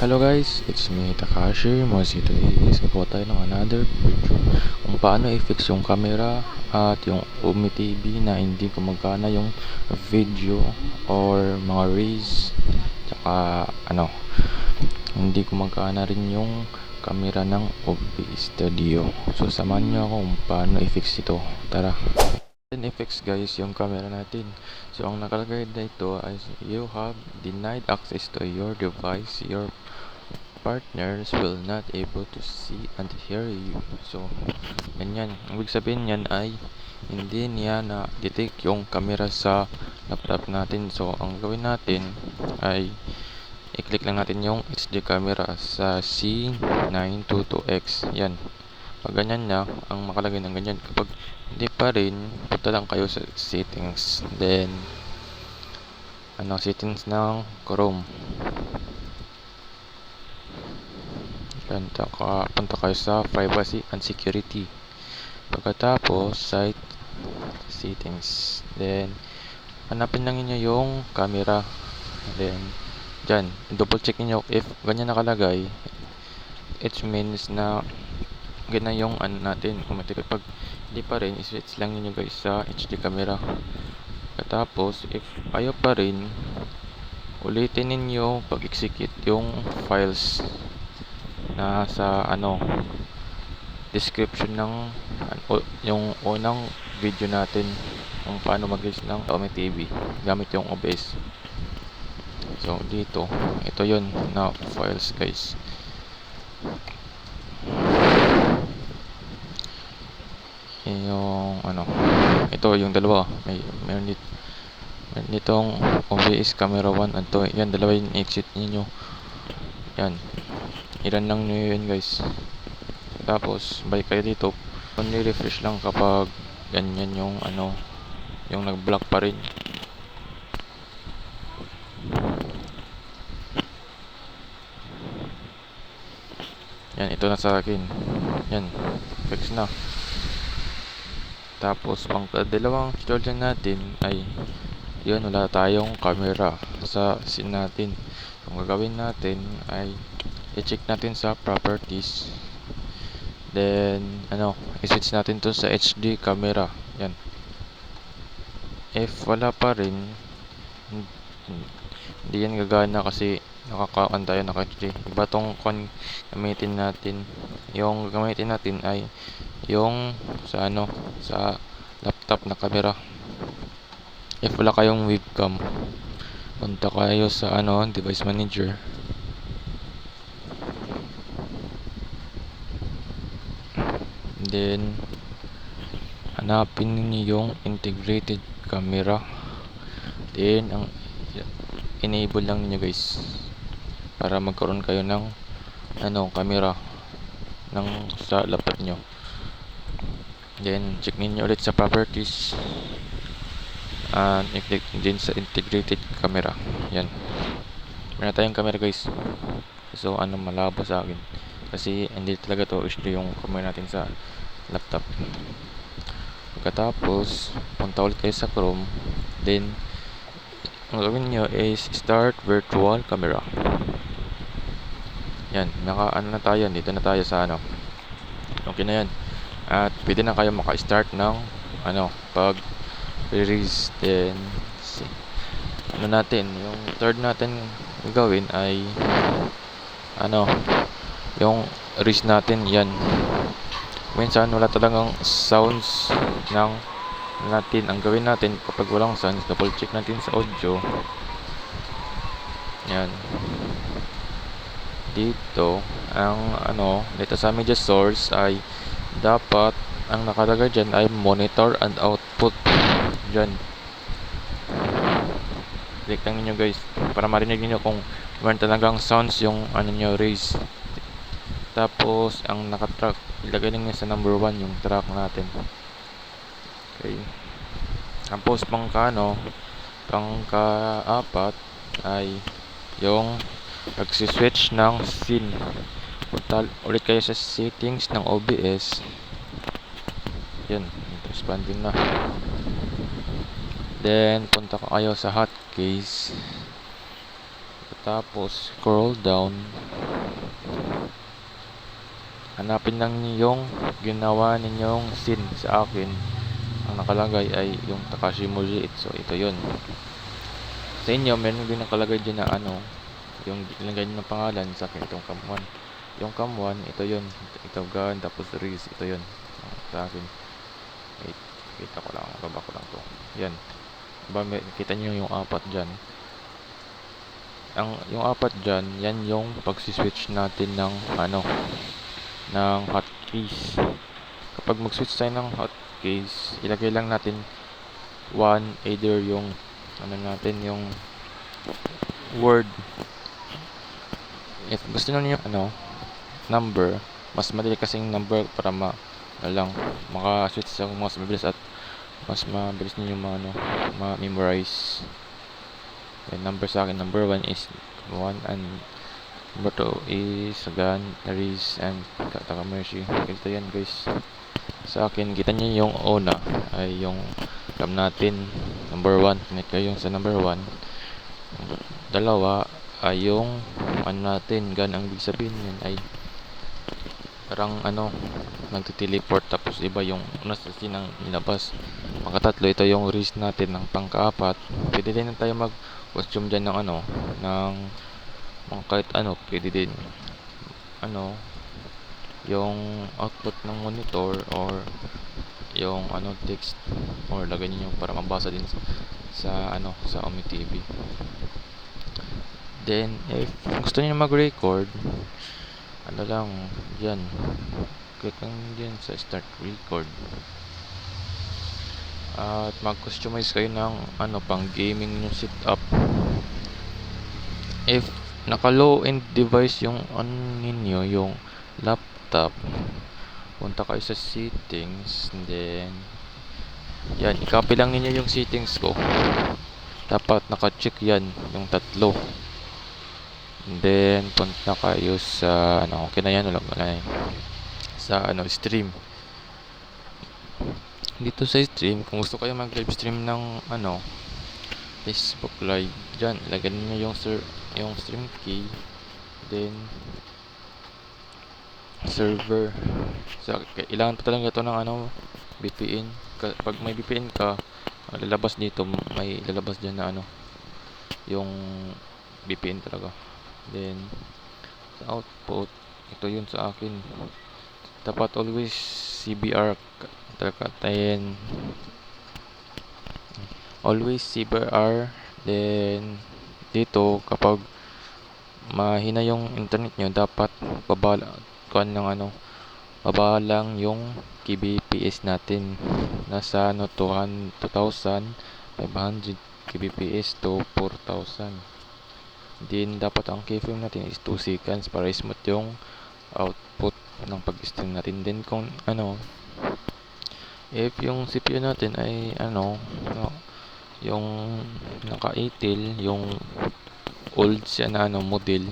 Hello guys, it's me Takashi Mosi. Today is gagawa tayo ng another video kung paano i-fix yung camera at yung Umi TV na hindi gumagana yung video or mga rays, tsaka hindi gumagana rin yung camera ng OBS Studio. So samahan nyo ako kung paano i-fix ito. Tara! i-fix guys yung camera natin. So ang nakalagay dito ay you have denied access to your device. Your partners will not able to see and hear you. So ganyan, ibig sabihin yan ay hindi niya na-detect yung camera sa laptop natin. So ang gawin natin ay i-click lang natin yung HD camera sa C922X. Yan, pag ganyan na, ang makalagay ng ganyan. Kapag hindi pa rin, punta lang kayo sa settings, then settings ng Chrome. Yan, punta kayo sa privacy and security. Pagkatapos site settings, then hanapin lang niyo yung camera, then dyan double check niyo if ganyan nakalagay, it means na ganyan yung natin automatic. Pag hindi pa rin, i-switch lang niyo guys sa HD camera. Tapos if ayaw pa rin, ulitin ninyo pag-execute yung files na sa description ng yung unang video natin kung paano mag-use ng Umi TV gamit yung OBS. So dito, ito yun na files guys. Yung ito yung dalawa, meron nitong OBS camera 1 at 2. Yan, dalawa yung exit niyo. Yan, ilan lang nyo yun guys. Tapos balik kayo dito, only refresh lang kapag ganyan yung yung nag-block pa rin. Yan, ito na sa akin. Yan, fix na. Tapos dalawang tutorial natin ay yun, wala tayong camera sa scene natin. Ang gagawin natin ay i-check natin sa properties, then i-switch natin to sa HD camera. Yan, if wala pa rin, hindi yan gagana kasi nakaka-on tayo naka HD. Iba tong gamitin natin. Yung gamitin natin ay yung sa sa laptop na camera. If wala kayong webcam, punta kayo sa device manager, then hanapin niyo yung integrated camera, then enable lang niyo guys para magkaroon kayo ng camera sa laptop nyo. Then check niyo ulit sa properties and i-click din sa integrated camera. Yan, meron na tayong camera guys. So malabo sa akin kasi hindi talaga to HD yung camera natin sa laptop. Pagkatapos punta ulit kayo sa Chrome, then ang gawin nyo is start virtual camera. Yan, na tayo, dito na tayo sa okay na yan, at pwede na kayo maka-start ng pag release. Then natin, yung third natin gagawin ay yung release natin. Yan, minsan wala talagang sounds ng natin. Ang gawin natin kapag walang sounds, double check natin sa audio. Yan, dito ang dito sa media source ay dapat ang nakalagay dyan ay monitor and output. Dyan, click lang niyo guys para marinig niyo kung meron talagang sounds yung nyo raise. Tapos ang naka-track, ilagay lang niya sa number 1 yung track natin. Okay, tapos pangka-apat ay yung pagsiswitch ng scene. Punta ulit kayo sa settings ng OBS. Yan, expanding na. Then punta kayo sa hotkeys, Tapos scroll down, hanapin lang niyo yung ginawa ninyong scene. Sa akin ang nakalagay ay yung Takashi Mojito. So ito yun. Sa inyo meron din nakalagay dyan na yung ilagay nyo ng pangalan. Sa akin itong cam 1. Yung cam 1 ito yun, ito gan, tapos Riz ito yun. Sa akin, wait, kita ko lang, baba ko lang to. Yan, kita nyo yung apat dyan. Yung apat dyan, yan yung pagsiswitch natin ng ng hotkeys. Kapag mag-switch tayo ng hotkeys, ilagay lang natin either yung natin yung word. If gusto niyo number, mas madali kasing number para maka-switch sa mas mabilis at mas mabilis niyo ma-memorize. Yung number sa akin, number 1 is 1 and number 2 is Gan, Riz, and Takamershi. Ito yan guys. Sa akin, kita niyo yung una ay yung cam natin, number 1. Connect kayo sa number 1. Dalawa ay yung natin, Gan. Ang ibig sabihin yan ay parang nagtiteleport, tapos iba yung nasa scene ng nilabas. Pangkatatlo, ito yung Riz natin ng pangkaapat. Pwede din tayo mag-costume dyan ng kahit pwede din yung output ng monitor or yung text, or lagay niyo para mabasa din sa Omi TV. Then if gusto niyo mag-record, lang diyan, click lang diyan sa start record at mag-customize kayo ng pang gaming yung setup. If naka low end device yung ninyo, yung laptop, punta kayo sa settings, and then yan, i-copy lang ninyo yung settings ko. Dapat naka-check yan, yung tatlo. And then punta kayo sa okay na yan, sa stream. Dito sa stream, kung gusto kayo mag-live stream ng Facebook live, dyan ilagay niyo yung stream key, then server. So kailangan pa talaga ito ng VPN. Pag may VPN ka, lalabas dito, may lalabas dyan na yung VPN talaga. Then sa output, ito yun sa akin, dapat always CBR tayin, always CBR. Then dito, kapag mahina yung internet nyo, dapat baba lang yung kbps natin, nasa 2,500 kbps to 4,000. Then dapat ang keyframe natin is 2 seconds para smooth yung output ng pag-stream natin. Then kung if yung CPU natin ay yung naka-ATEL, yung old siya na model,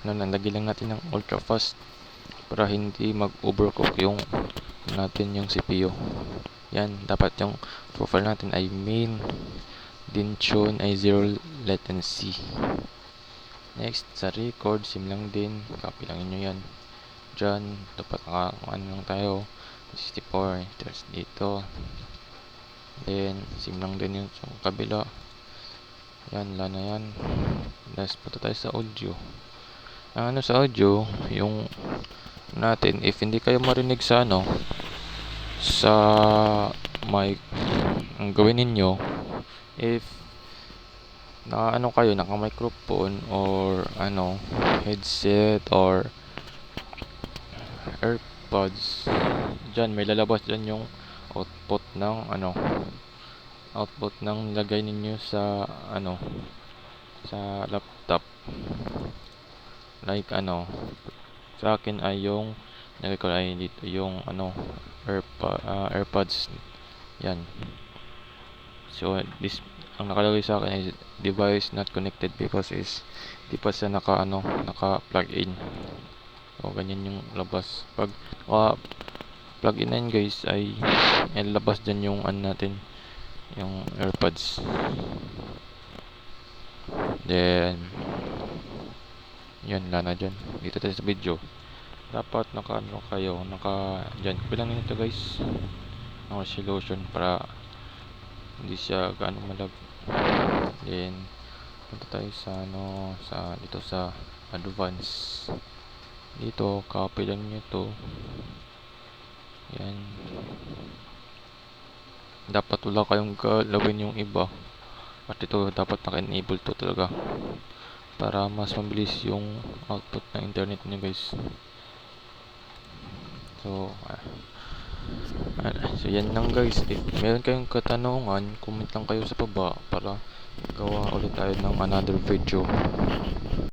nalagay lang natin ng ultra fast para hindi mag-overclock yung CPU. Yan, dapat yung profile natin ay main, din tune ay 0 latency. Next, sa record, sim lang din, copy lang nyo yan dyan. Dapat lang tayo 64 meters dito, then sim lang din yun sa kabila. Yan, na yan. Last, punta tayo sa audio. Sa audio, yung natin, if hindi kayo marinig sa sa mic, ang gawin ninyo, if kayo, naka microphone or headset or AirPods, dyan may lalabas dyan yung output ng lagay ninyo sa sa laptop. Like sa akin ay yung lagay ko ay dito yung AirPods. Yan. So this, ang nakalagay sa akin is device not connected because di pa siya naka plug in. So ganyan yung labas. Pag plug in na yun guys, ay labas dyan yung natin, yung AirPods. Then Yan, wala na dyan. Dito tayo sa video. Dapat naka ano kayo, dyan. Bilang nito guys. Ang resolution para hindi siya gaano malag. Then punta tayo sa ano, dito sa advance. Dito, copy lang nyo to. Yan. Dapat wala kayong galawin yung iba. At ito, dapat naka-enable to talaga. Para mas mabilis yung output ng internet nyo guys. So, so yan lang guys. If meron kayong katanungan, comment lang kayo sa baba para gawa ulit tayo ng another video.